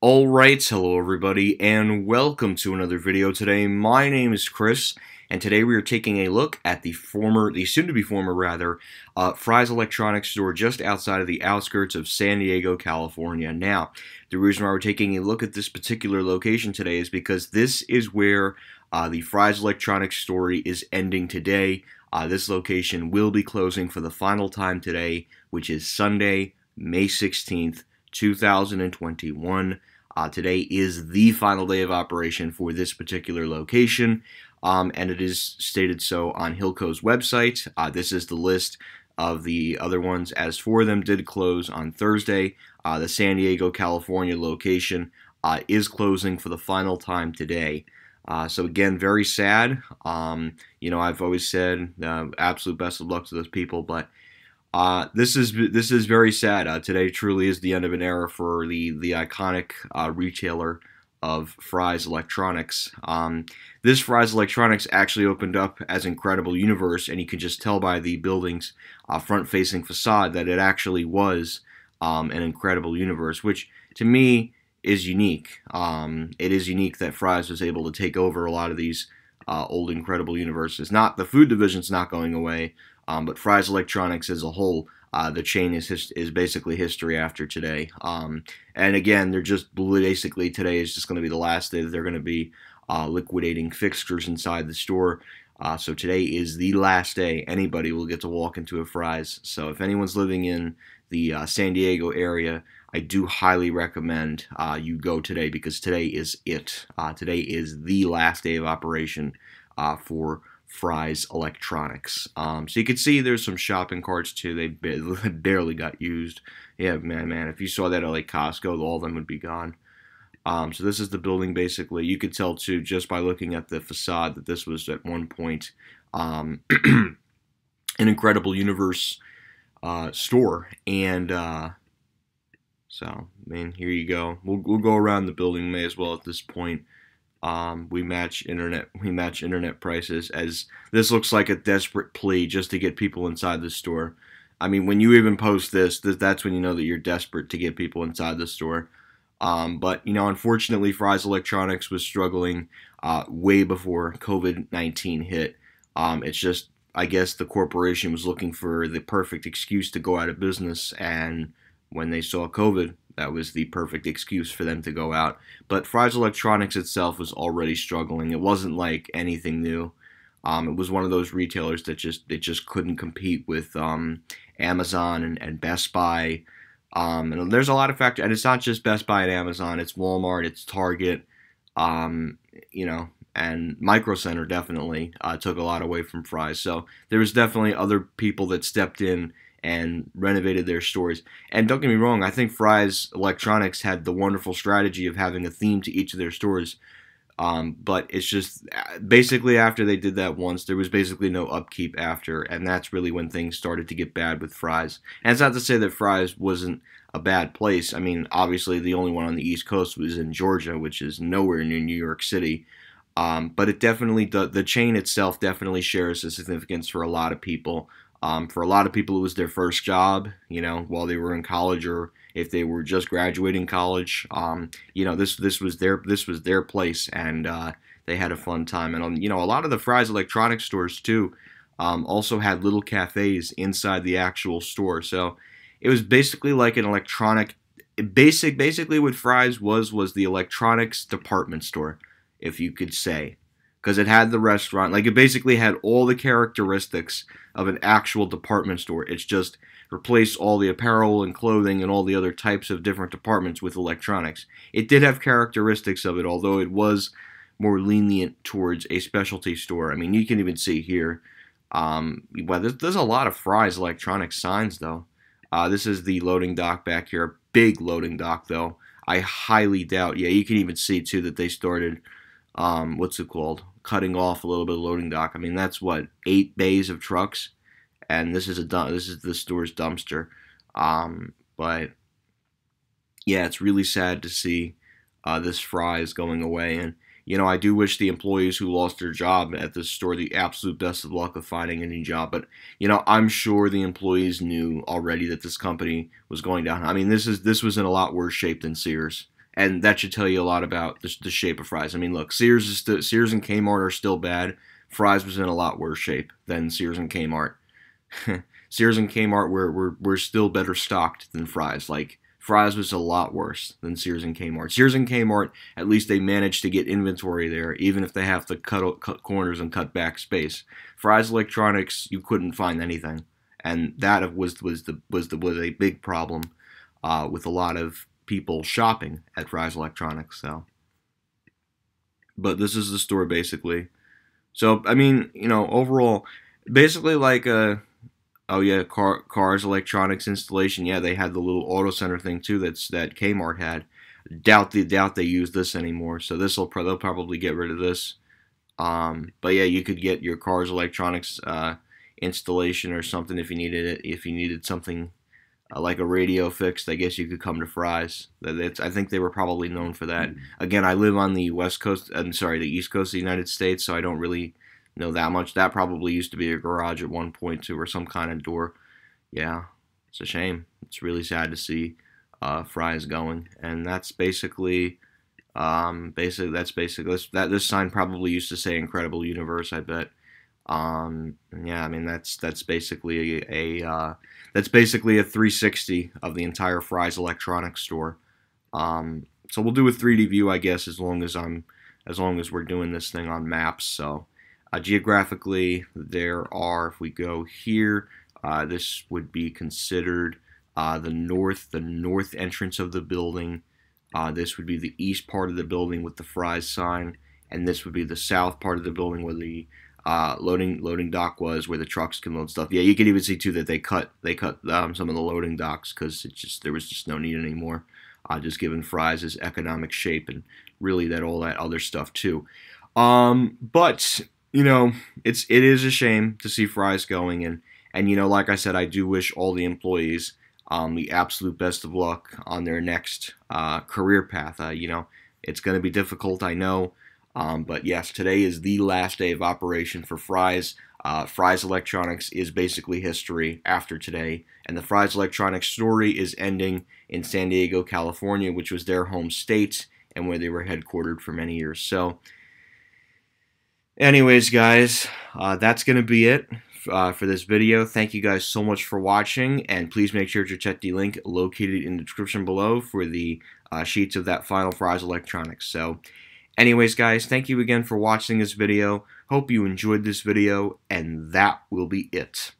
Alright, hello everybody, and welcome to another video today. My name is Chris, and today we are taking a look at the soon-to-be former rather, Fry's Electronics store just outside of the outskirts of San Diego, California. Now, the reason why we're taking a look at this particular location today is because this is where the Fry's Electronics story is ending today. This location will be closing for the final time today, which is Sunday, May 16th, 2021. Today is the final day of operation for this particular location, and it is stated so on Hilco's website. This is the list of the other ones, as four of them did close on Thursday. The San Diego, California location is closing for the final time today. So again, very sad. I've always said absolute best of luck to those people, but this is very sad. Today truly is the end of an era for the iconic retailer of Fry's Electronics. This Fry's Electronics actually opened up as Incredible Universe, and you can just tell by the building's front-facing facade that it actually was an Incredible Universe, which to me is unique. It is unique that Fry's was able to take over a lot of these old Incredible Universes. Not the food division's not going away. But Fry's Electronics as a whole, the chain is basically history after today. And again, they're just basically today is just going to be the last day that they're going to be liquidating fixtures inside the store. So today is the last day anybody will get to walk into a Fry's. So if anyone's living in the San Diego area, I do highly recommend you go today, because today is it. Today is the last day of operation for Fry's Electronics. So you can see there's some shopping carts too. They barely got used. Yeah, man, if you saw that at like Costco, all of them would be gone. So this is the building basically. You could tell too just by looking at the facade that this was at one point an Incredible Universe store. And so, I mean, here you go. We'll go around the building, may as well at this point. We match internet prices, as this looks like a desperate plea just to get people inside the store. I mean, when you even post this, that's when you know that you're desperate to get people inside the store. But unfortunately, Fry's Electronics was struggling way before COVID-19 hit. It's just, I guess the corporation was looking for the perfect excuse to go out of business, and when they saw COVID, that was the perfect excuse for them to go out. But Fry's Electronics itself was already struggling. It wasn't like anything new. It was one of those retailers that just couldn't compete with Amazon and Best Buy. And there's a lot of factors, and it's not just Best Buy and Amazon. It's Walmart, it's Target, and Micro Center definitely took a lot away from Fry's. So there was definitely other people that stepped in and renovated their stores. And don't get me wrong, I think Fry's Electronics had the wonderful strategy of having a theme to each of their stores. But it's just, basically after they did that once, there was basically no upkeep after, and that's really when things started to get bad with Fry's. And it's not to say that Fry's wasn't a bad place. I mean, obviously the only one on the East Coast was in Georgia, which is nowhere near New York City. But it definitely, the chain itself definitely shares a significance for a lot of people. For a lot of people, it was their first job, while they were in college, or if they were just graduating college. This was their place, and they had a fun time. And a lot of the Fry's Electronics stores too also had little cafes inside the actual store. So it was basically like an electronic. Basically, what Fry's was the electronics department store, if you could say. Because it had the restaurant, like it basically had all the characteristics of an actual department store. It's just replaced all the apparel and clothing and all the other types of different departments with electronics. It did have characteristics of it, although it was more lenient towards a specialty store. I mean, you can even see here, well, there's a lot of Fry's Electronics signs, though. This is the loading dock back here. Big loading dock, though. I highly doubt, yeah, you can even see, too, that they started, what's it called? Cutting off a little bit of loading dock. I mean, that's what, 8 bays of trucks, and this is the store's dumpster. But yeah, it's really sad to see this Fry's going away, and I do wish the employees who lost their job at this store the absolute best of luck of finding a new job. But I'm sure the employees knew already that this company was going down. I mean, this was in a lot worse shape than Sears. And that should tell you a lot about the shape of Fry's. I mean, look, Sears and Kmart are still bad. Fry's was in a lot worse shape than Sears and Kmart. Sears and Kmart were still better stocked than Fry's. Like, Fry's was a lot worse than Sears and Kmart. Sears and Kmart, at least they managed to get inventory there, even if they have to cut corners and cut back space. Fry's Electronics, you couldn't find anything, and that was a big problem with a lot of people shopping at Fry's Electronics. So, but this is the store basically. So I mean, you know, overall, basically like a oh yeah, cars electronics installation. Yeah, they had the little auto center thing too. That Kmart had. Doubt they use this anymore. So they'll probably get rid of this. But yeah, you could get your cars electronics installation or something if you needed it. If you needed something like a radio fixed, I guess you could come to Fry's. I think they were probably known for that. Again, I live on the West Coast. I'm sorry, the East Coast of the United States, so I don't really know that much. That probably used to be a garage at one point too, or some kind of door. Yeah, it's a shame. It's really sad to see Fry's going, and that's basically that. This sign probably used to say Incredible Universe, I bet. Yeah, I mean that's basically a 360 of the entire Fry's Electronics store. So we'll do a 3D view, I guess, as long as we're doing this thing on maps. So geographically, there are, if we go here, this would be considered the north entrance of the building. This would be the east part of the building with the Fry's sign, and this would be the south part of the building where the loading dock was, where the trucks can load stuff. Yeah, you can even see too that they cut some of the loading docks because there was just no need anymore. Just given Fry's his economic shape and really all that other stuff too. But you know, it is a shame to see Fry's going, and you know, like I said, I do wish all the employees the absolute best of luck on their next career path. You know, it's going to be difficult, I know. But yes, today is the last day of operation for Fry's. Fry's Electronics is basically history after today, and the Fry's Electronics story is ending in San Diego, California, which was their home state and where they were headquartered for many years. So, anyways, guys, that's going to be it for this video. Thank you guys so much for watching, and please make sure to check the link located in the description below for the sheets of that final Fry's Electronics. So, anyways, guys, thank you again for watching this video. Hope you enjoyed this video, and that will be it.